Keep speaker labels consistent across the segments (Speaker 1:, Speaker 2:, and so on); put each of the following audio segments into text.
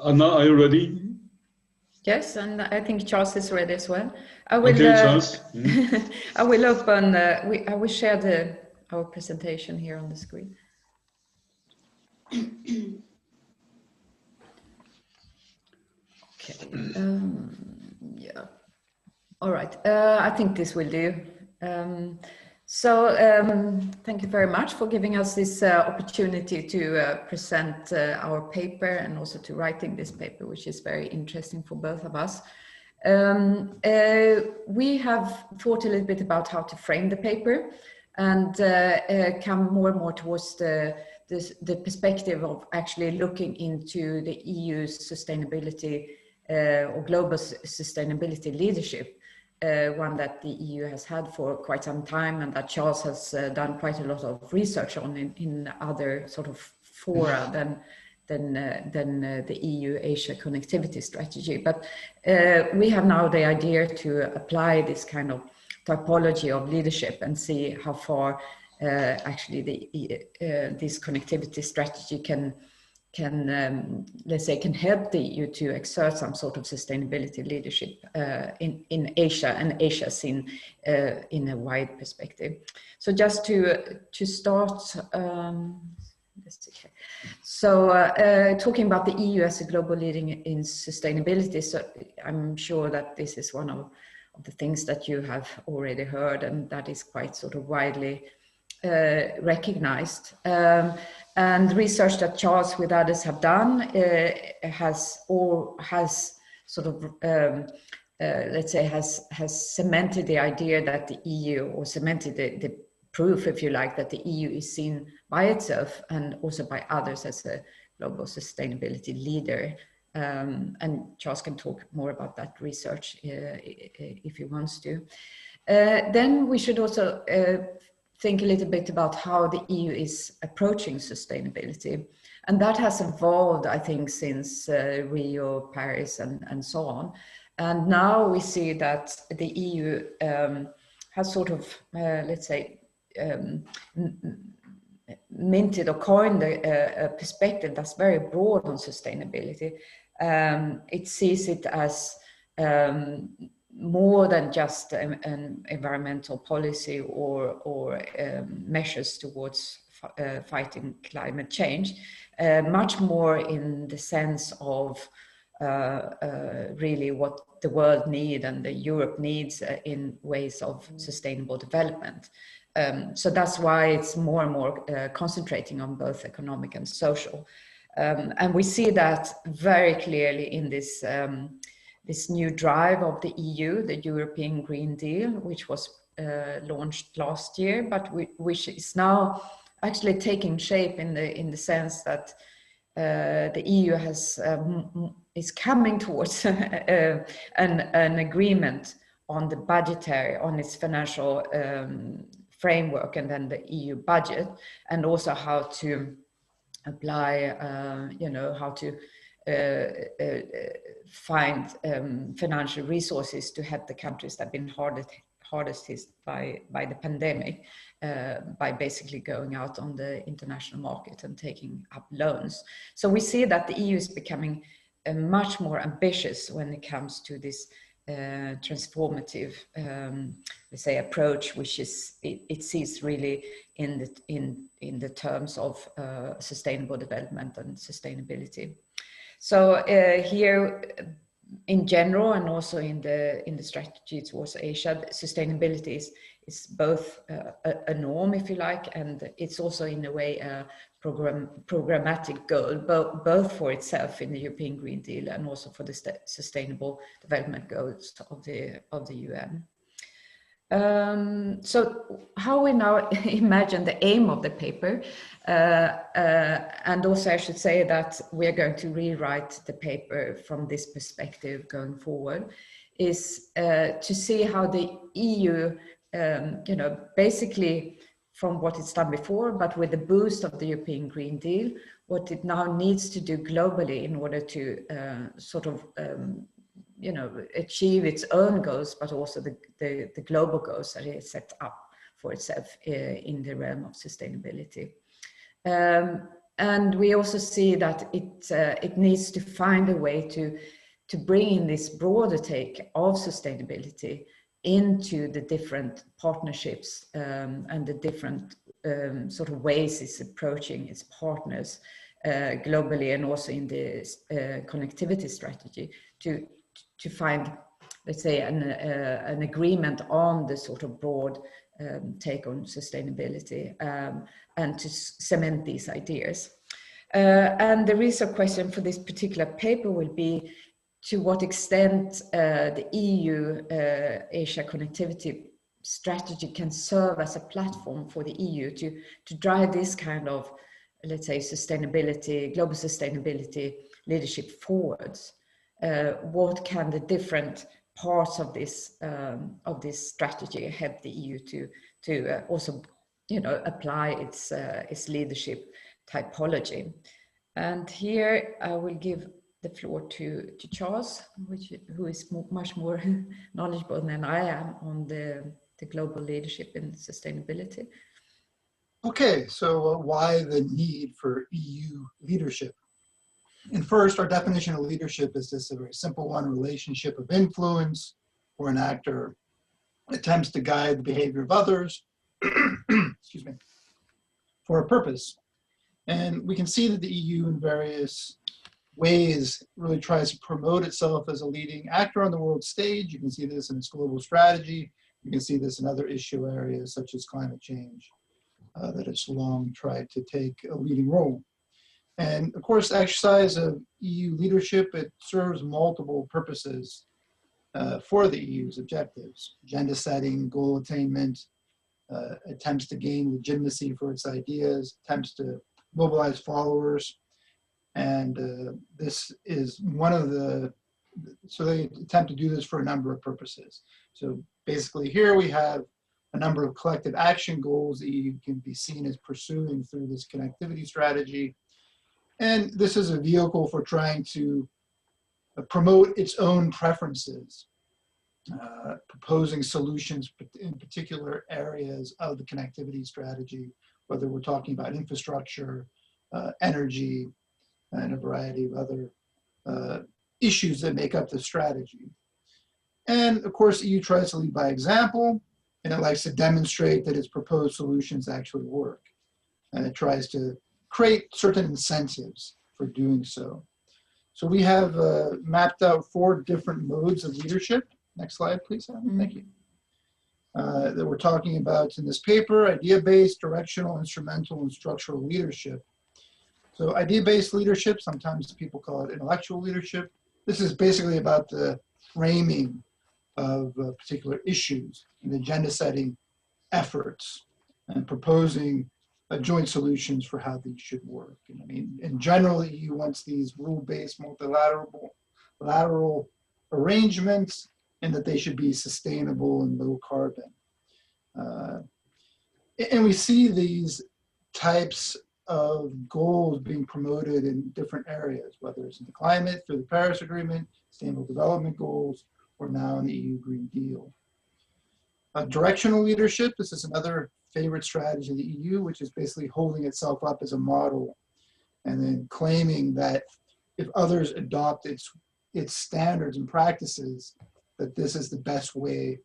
Speaker 1: Anna, are you ready?
Speaker 2: Yes, and I think Charles is ready as well. I will,
Speaker 1: okay, Charles.
Speaker 2: I will open, I will share our presentation here on the screen. Okay, yeah. All right, I think this will do. Thank you very much for giving us this opportunity to present our paper and also to writing this paper, which is very interesting for both of us. We have thought a little bit about how to frame the paper and come more and more towards the perspective of actually looking into the EU's sustainability or global sustainability leadership. One that the EU has had for quite some time and that Charles has done quite a lot of research on in other sort of fora than the EU-Asia connectivity strategy. But we have now the idea to apply this kind of typology of leadership and see how far actually this connectivity strategy can let's say can help the EU to exert some sort of sustainability leadership in Asia, and Asia seen in a wide perspective. So just to start, so talking about the EU as a global leader in sustainability, so I'm sure that this is one of the things that you have already heard, and that is quite sort of widely recognized. And research that Charles with others have done has sort of let's say has cemented the idea that the EU, or cemented the proof, if you like, that the EU is seen by itself and also by others as a global sustainability leader. And Charles can talk more about that research if he wants to. Then we should also think a little bit about how the EU is approaching sustainability. And that has evolved, I think, since Rio, Paris, and so on. And now we see that the EU has sort of, let's say, minted or coined a perspective that's very broad on sustainability. It sees it as more than just an environmental policy or measures towards fighting climate change, much more in the sense of really what the world needs and the Europe needs in ways of sustainable development. So that's why it's more and more concentrating on both economic and social. And we see that very clearly in this this new drive of the EU, the European Green Deal, which was launched last year, but which is now actually taking shape in the sense that the EU is coming towards an agreement on the budgetary, on its financial framework, and then the EU budget, and also how to apply, you know, how to find financial resources to help the countries that have been hardest hit by the pandemic, by basically going out on the international market and taking up loans. So we see that the EU is becoming much more ambitious when it comes to this transformative, let's say, approach, which is it sees really in the terms of sustainable development and sustainability. So here, in general, and also in the strategy towards Asia, sustainability is both a norm, if you like, and it's also in a way a programmatic goal, both for itself in the European Green Deal and also for the Sustainable Development Goals of the UN. So how we now imagine the aim of the paper, and also I should say that we are going to rewrite the paper from this perspective going forward, is to see how the EU, you know, basically from what it's done before, but with the boost of the European Green Deal, what it now needs to do globally in order to sort of you know, achieve its own goals, but also the global goals that it set up for itself in the realm of sustainability. And we also see that it needs to find a way to bring in this broader take of sustainability into the different partnerships and the different sort of ways it's approaching its partners globally, and also in the connectivity strategy to find, let's say, an agreement on the sort of broad take on sustainability and to cement these ideas. And the research question for this particular paper will be to what extent the EU Asia connectivity strategy can serve as a platform for the EU to drive this kind of, let's say, sustainability, global sustainability leadership forwards. What can the different parts of this strategy help the EU to also, you know, apply its leadership typology? And here I will give the floor to Charles, who is much more knowledgeable than I am on the global leadership in sustainability.
Speaker 1: Okay, so why the need for EU leadership? And first, our definition of leadership is just a very simple one: relationship of influence, where an actor attempts to guide the behavior of others excuse me, for a purpose. And we can see that the EU in various ways really tries to promote itself as a leading actor on the world stage. You can see this in its global strategy. You can see this in other issue areas such as climate change, that it's long tried to take a leading role. And of course, exercise of EU leadership, it serves multiple purposes for the EU's objectives: agenda setting, goal attainment, attempts to gain legitimacy for its ideas, attempts to mobilize followers. And this is one of the, so they attempt to do this for a number of purposes. So basically here we have a number of collective action goals that you can be seen as pursuing through this connectivity strategy. And this is a vehicle for trying to promote its own preferences, proposing solutions in particular areas of the connectivity strategy, whether we're talking about infrastructure, energy, and a variety of other issues that make up the strategy. And of course, EU tries to lead by example, and it likes to demonstrate that its proposed solutions actually work. And it tries to create certain incentives for doing so. So we have mapped out 4 different modes of leadership. Next slide, please, Adam. Thank you. That we're talking about in this paper: idea-based, directional, instrumental, and structural leadership. So idea-based leadership, sometimes people call it intellectual leadership. This is basically about the framing of particular issues and agenda setting efforts and proposing joint solutions for how these should work. And I mean, in general, the EU wants these rule-based multilateral arrangements, and that they should be sustainable and low carbon. And we see these types of goals being promoted in different areas, whether it's in the climate, through the Paris Agreement, Sustainable Development Goals, or now in the EU Green Deal. Directional leadership, this is another favorite strategy of the EU, which is basically holding itself up as a model and then claiming that if others adopt its standards and practices, that this is the best way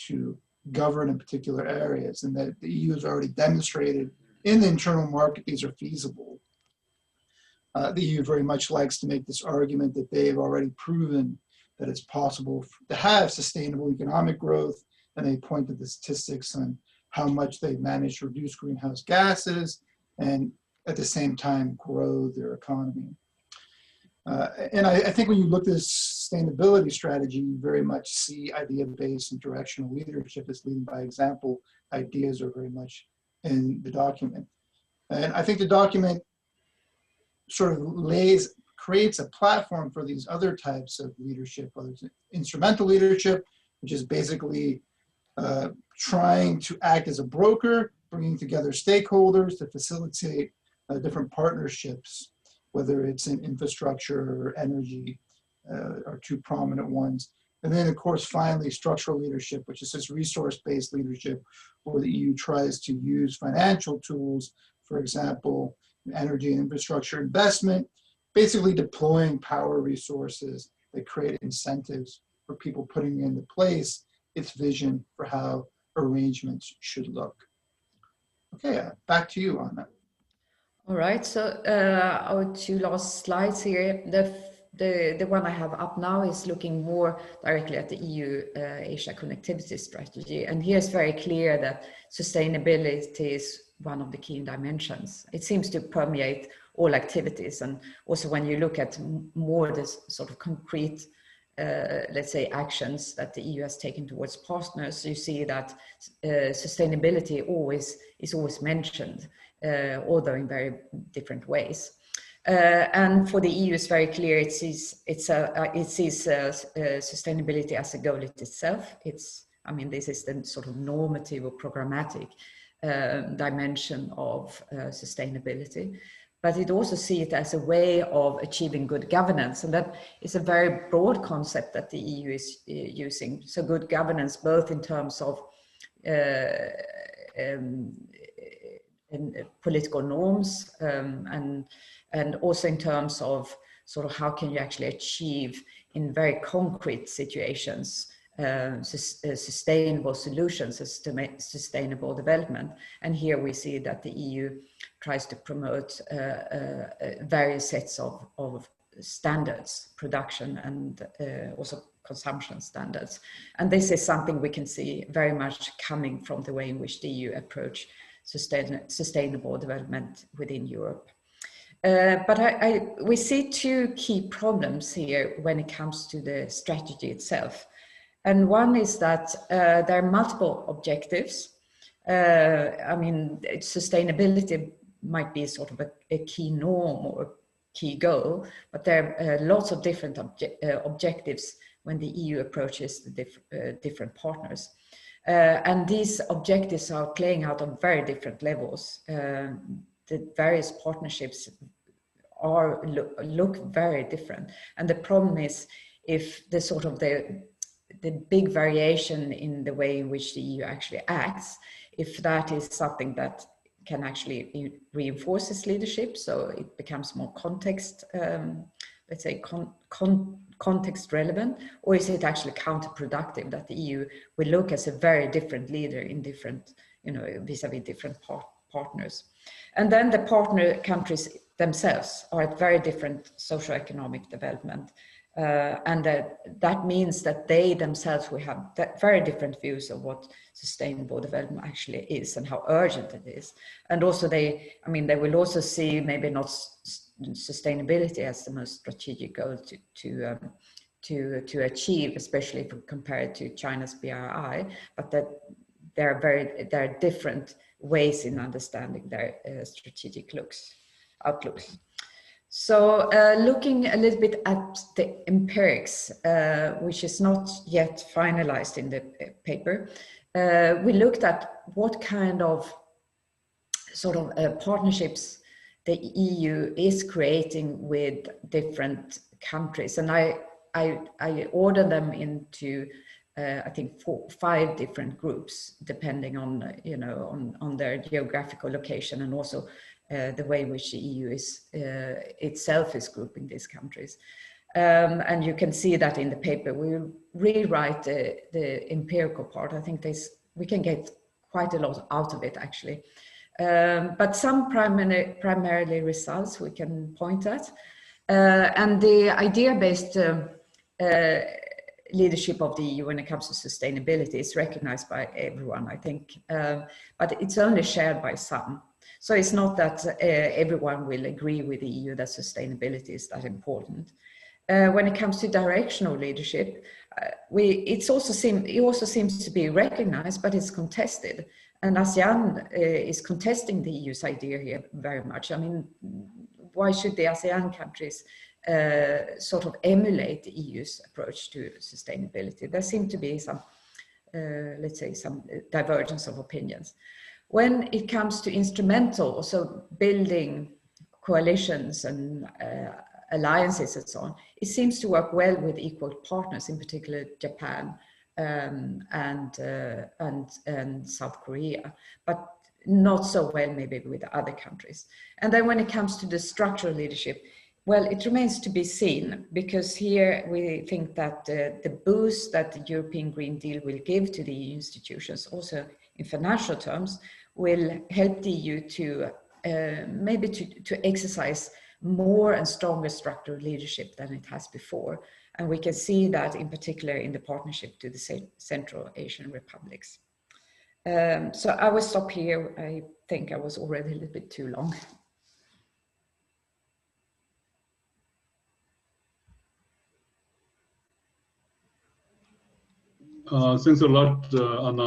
Speaker 1: to govern in particular areas, and that the EU has already demonstrated in the internal market these are feasible. The EU very much likes to make this argument that they've already proven that it's possible to have sustainable economic growth, and they point to the statistics on how much they've managed to reduce greenhouse gases and at the same time grow their economy. And I think when you look at this sustainability strategy, you very much see idea-based and directional leadership as leading by example. Ideas are very much in the document. And I think the document sort of creates a platform for these other types of leadership, whether it's instrumental leadership, which is basically trying to act as a broker, bringing together stakeholders to facilitate different partnerships, whether it's in infrastructure or energy, are 2 prominent ones. And then, of course, finally, structural leadership, which is this resource-based leadership, where the EU tries to use financial tools, for example, energy and infrastructure investment, basically deploying power resources that create incentives for people putting into place its vision for how arrangements should look. Okay, back to you, Anna.
Speaker 2: All right, so our two last slides here. The one I have up now is looking more directly at the EU-Asia connectivity strategy. And here it's very clear that sustainability is one of the key dimensions. It seems to permeate all activities. And also when you look at more this sort of concrete, let's say, actions that the EU has taken towards partners, you see that sustainability is always mentioned, although in very different ways. And for the EU, it's very clear it sees sustainability as a goal in itself. I mean, this is the sort of normative or programmatic dimension of sustainability. But it also sees it as a way of achieving good governance. And that is a very broad concept that the EU is using. So good governance, both in terms of political norms and also in terms of sort of how can you actually achieve in very concrete situations sustainable solutions, sustainable development. And here we see that the EU tries to promote various sets of standards, production and also consumption standards. And this is something we can see very much coming from the way in which the EU approach sustainable development within Europe. But we see two key problems here when it comes to the strategy itself. And one is that there are multiple objectives. I mean, sustainability might be sort of a key norm or key goal, but there are lots of different objectives when the EU approaches the different partners. And these objectives are playing out on very different levels. The various partnerships look very different. And the problem is if the sort of the big variation in the way in which the EU actually acts, if that is something that can actually reinforce its leadership, so it becomes more context, let's say context relevant, or is it actually counterproductive that the EU will look as a very different leader in different, vis-a-vis different partners. And then the partner countries themselves are at very different socioeconomic development. And that means that they themselves will have very different views of what sustainable development actually is and how urgent it is. And also they will also see maybe not sustainability as the most strategic goal to achieve, especially if we compare it to China's BRI, but that there are different ways in understanding their strategic outlooks. So looking a little bit at the empirics, which is not yet finalized in the paper, we looked at what kind of sort of partnerships the EU is creating with different countries. And I ordered them into, I think, 5 different groups, depending on, on their geographical location and also the way in which the EU is itself is grouping these countries. And you can see that in the paper. We rewrite the empirical part. I think we can get quite a lot out of it, actually. But some primarily results we can point at. And the idea-based leadership of the EU when it comes to sustainability is recognized by everyone, I think, but it's only shared by some. So it's not that everyone will agree with the EU that sustainability is that important. When it comes to directional leadership, it also seems to be recognized, but it's contested. And ASEAN is contesting the EU's idea here very much. I mean, why should the ASEAN countries sort of emulate the EU's approach to sustainability? There seem to be some, let's say, some divergence of opinions. When it comes to instrumental, so building coalitions and alliances and so on, it seems to work well with equal partners, in particular Japan and South Korea. But not so well maybe with other countries. And then when it comes to the structural leadership, well, it remains to be seen, because here we think that the boost that the European Green Deal will give to the EU institutions, also in financial terms, will help the EU to maybe to exercise more and stronger structural leadership than it has before. And we can see that in particular in the partnership to the Central Asian republics. So I will stop here. I think I was already a little bit too long.
Speaker 3: Thanks a lot, Anna.